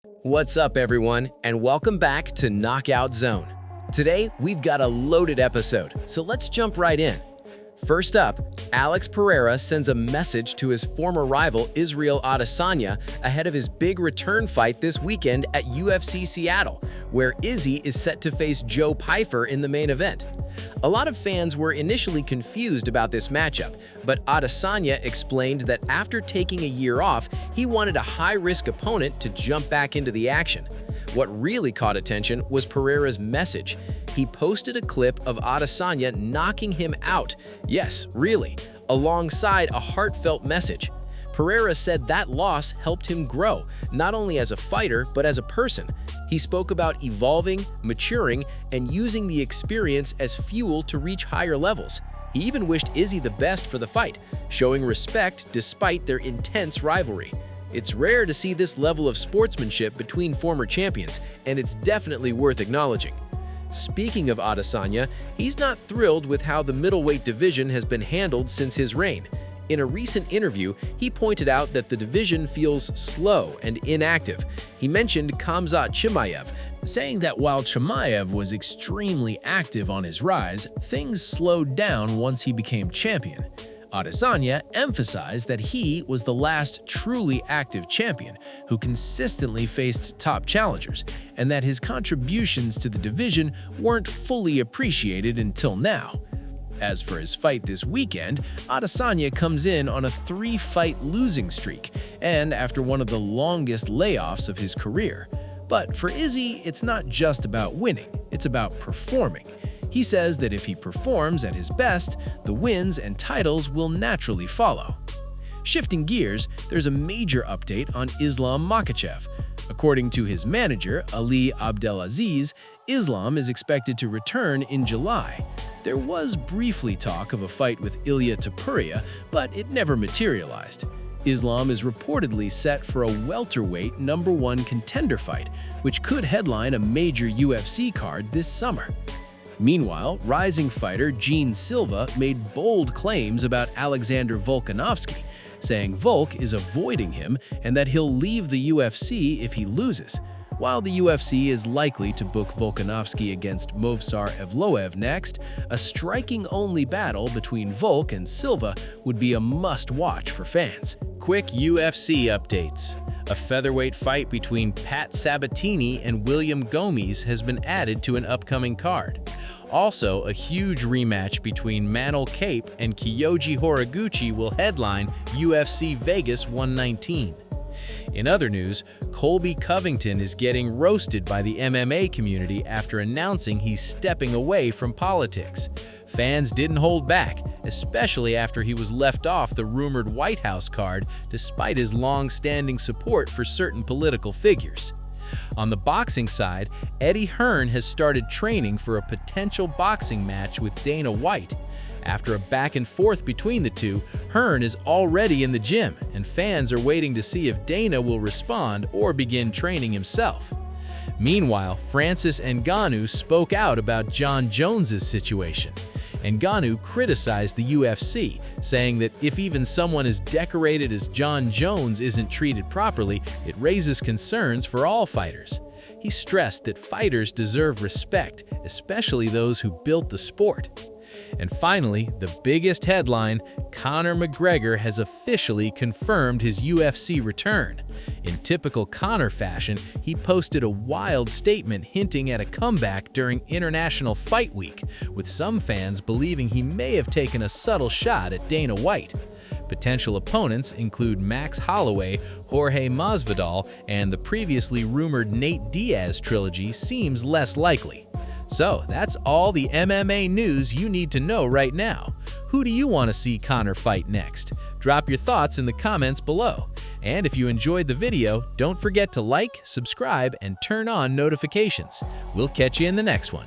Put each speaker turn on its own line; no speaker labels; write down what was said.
What's up, everyone, and welcome back to Knockout Zone. Today, we've got a loaded episode, so let's jump right in. First up, Alex Pereira sends a message to his former rival Israel Adesanya ahead of his big return fight this weekend at UFC Seattle, where Izzy is set to face Joe Pyfer in the main event. A lot of fans were initially confused about this matchup, but Adesanya explained that after taking a year off, he wanted a high-risk opponent to jump back into the action. What really caught attention was Pereira's message. He posted a clip of Adesanya knocking him out, yes, really, alongside a heartfelt message. Pereira said that loss helped him grow, not only as a fighter, but as a person. He spoke about evolving, maturing, and using the experience as fuel to reach higher levels. He even wished Izzy the best for the fight, showing respect despite their intense rivalry. It's rare to see this level of sportsmanship between former champions, and it's definitely worth acknowledging. Speaking of Adesanya, he's not thrilled with how the middleweight division has been handled since his reign. In a recent interview, he pointed out that the division feels slow and inactive. He mentioned Khamzat Chimaev, saying that while Chimaev was extremely active on his rise, things slowed down once he became champion. Adesanya emphasized that he was the last truly active champion who consistently faced top challengers, and that his contributions to the division weren't fully appreciated until now. As for his fight this weekend, Adesanya comes in on a 3-fight losing streak, and after one of the longest layoffs of his career. But for Izzy, it's not just about winning, it's about performing. He says that if he performs at his best, the wins and titles will naturally follow. Shifting gears, there's a major update on Islam Makhachev. According to his manager, Ali Abdelaziz, Islam is expected to return in July. There was briefly talk of a fight with Ilia Topuria, but it never materialized. Islam is reportedly set for a welterweight #1 contender fight, which could headline a major UFC card this summer. Meanwhile, rising fighter Gene Silva made bold claims about Alexander Volkanovski, saying Volk is avoiding him and that he'll leave the UFC if he loses. While the UFC is likely to book Volkanovski against Movsar Evloev next, a striking-only battle between Volk and Silva would be a must-watch for fans. Quick UFC updates. A featherweight fight between Pat Sabatini and William Gomes has been added to an upcoming card. Also, a huge rematch between Manel Kape and Kyoji Horiguchi will headline UFC Vegas 119. In other news, Colby Covington is getting roasted by the MMA community after announcing he's stepping away from politics. Fans didn't hold back, especially after he was left off the rumored White House card despite his long-standing support for certain political figures. On the boxing side, Eddie Hearn has started training for a potential boxing match with Dana White. After a back-and-forth between the two, Hearn is already in the gym, and fans are waiting to see if Dana will respond or begin training himself. Meanwhile, Francis Ngannou spoke out about John Jones's situation. Ngannou criticized the UFC, saying that if even someone as decorated as John Jones isn't treated properly, it raises concerns for all fighters. He stressed that fighters deserve respect, especially those who built the sport. And finally, the biggest headline, Conor McGregor has officially confirmed his UFC return. In typical Conor fashion, he posted a wild statement hinting at a comeback during International Fight Week, with some fans believing he may have taken a subtle shot at Dana White. Potential opponents include Max Holloway, Jorge Masvidal, and the previously rumored Nate Diaz trilogy seems less likely. So that's all the MMA news you need to know right now. Who do you want to see Conor fight next? Drop your thoughts in the comments below. And if you enjoyed the video, don't forget to like, subscribe, and turn on notifications. We'll catch you in the next one.